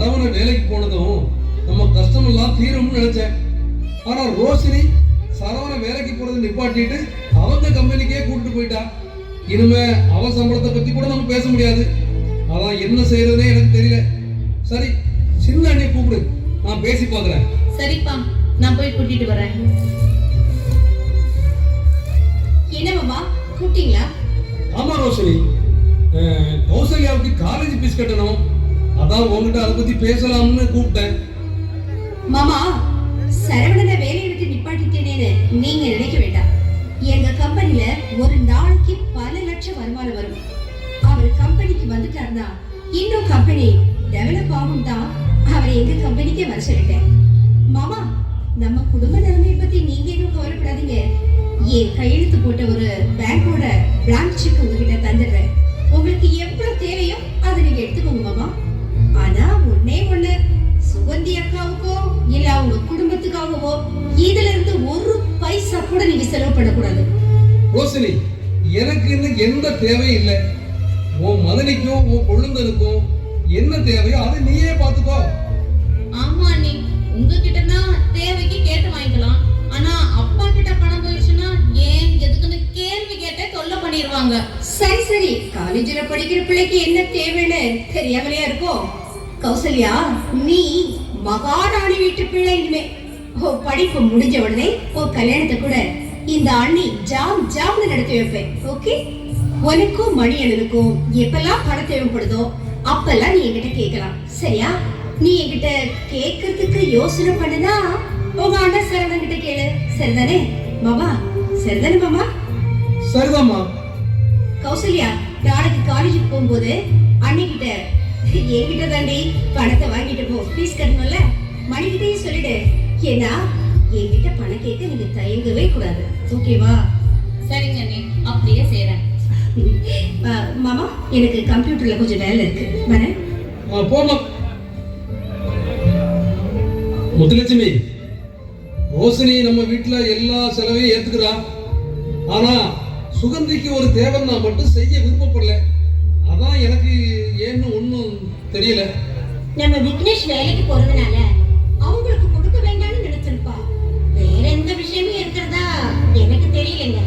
சரவண வேலைக்கு போனதும் நம்ம கஷ்டம் எல்லாம் தீரும்னு நினைச்சேன். ஆனா ரோஷினி சரவண வேலைக்கு போறதை நிப்பாட்டிட்டு அவங்க கம்பெனிக்கே கூட்டிட்டு போயிட்டா. இனிமே அவன் சம்பளத்தை பத்தி கூட நம்ம பேச முடியாது. அதான் என்ன செய்யறதுனே எனக்கு தெரியல. சரி, சின்ன அண்ணியை கூப்பிடு, நான் பேசி பார்க்கிறேன். சரிப்பா, நான் போய் கூட்டிட்டு வரேன். என்ன மாமா கூப்பிட்டீங்களா? ஆமா ரோஷினி, கௌசல்யாவுக்கு காலேஜ் ஃபீஸ் கட்டணும். அதான் உங்ககிட்ட அதை பத்தி பேசலாம்னு கூப்பிட்டேன். மாமா, சரவணனை வேலையை விட்டு நிப்பாட்டிட்டேனேன்னு நீங்க நினைக்க வேண்டாம். எங்க கம்பெனில ஒரு நாளைக்கு பல லட்சம் வருமானம் வரும். அவர் கம்பெனிக்கு வந்துட்டாருன்னா இன்னும் கம்பெனி டெவலப் ஆகும் தான் அவரை எங்க கம்பெனிக்கே வர சொல்லிட்டேன். மாமா, நம்ம குடும்ப நிலைமையை பத்தி நீங்க எதுவும் கவலைப்படாதீங்க. என் கையெழுத்து போட்ட ஒரு பேங்கோட பிரான்ச் செக் உங்ககிட்ட தந்துடுறேன். உங்களுக்கு எவ்வளவு தேவையோ அதை நீங்க எடுத்துக்கோங்க மாமா. ஆனா ஒண்ணே ஒண்ணு, சுகந்தி அக்காவுக்கோ இல்ல அவங்க குடும்பத்துக்காகவோ இதுல இருந்து ஒரு பைசா கூட நீங்க செலவு பண்ணக்கூடாது. ரோஷினி, எனக்கு இன்னும் எந்த தேவையும் இல்லை. உன் மதனிக்கும் உன் கொழுந்தனுக்கும் என்ன தேவையோ அதை நீயே பார்த்துக்கோ. ஆமா அண்ணி, உங்ககிட்டனா தேவைக்கு கேட்டு வாங்கிக்கலாம். ஆனா அப்பா கிட்ட பணம் போயிடுச்சுன்னா ஏன் எதுக்குன்னு கேள்வி கேட்டே தொல்லை பண்ணிடுவாங்க. சரி சரி, காலேஜ்ல படிக்கிற பிள்ளைக்கு என்ன தேவைன்னு தெரியாமலையா இருக்கும். கௌசல்யா, நீ மகாராணி வீட்டு பிள்ளை. இனிமே ஓ படிப்பு முடிஞ்ச உடனே ஓ கல்யாணத்தை கூட இந்த அண்ணி ஜாம் ஜாம்னு நடத்தி வைப்பேன். ஓகே? உனக்கும் மணியனுக்கும் எப்பெல்லாம் பணம் தேவைப்படுதோ அப்பெல்லாம் நீ என்கிட்ட கேட்கலாம். சரியா? நீ என்கிட்ட கேட்கறதுக்கு யோசனை பண்ணுனா உங்க அண்ணன் சரவணன் கிட்ட கேளு. சரிதானே மாமா? சரிதானே மாமா? சரிதாம்மா. கௌசல்யா, நாளைக்கு காலேஜுக்கு போகும்போது அன்னிக்கிட்ட என்கிட்ட தாண்டி பணத்தை வாங்கிட்டு போ. ஃபீஸ் கட்டணும்ல, மணிக்கிட்டையும் சொல்லிடு. ஏன்னா என்கிட்ட பணம் கேட்க நீங்க தயங்கவே கூடாது. ஓகேவா? சரிங்க அண்ணி, அப்படியே செய்றேன். மாமா, எனக்கு கம்ப்யூட்டர்ல கொஞ்சம் வேலை இருக்கு, வரேன். போமா. முத்துலட்சுமி, ரோஷினி நம்ம வீட்டுல எல்லா செலவையும் ஏத்துக்கிறா. ஆனா சுகந்திக்கு ஒரு தேவைன்னா மட்டும் செய்ய விருப்பப்படல. அதான் எனக்கு ஏன்னு ஒன்னும் தெரியல. நம்ம விக்னேஷ் வேலைக்கு போறதுனால அவங்களுக்கு கொடுக்க வேண்டாம்னு நினைச்சிருப்பா. வேற எந்த விஷயமும் இருக்கிறதா எனக்கு தெரியலங்க.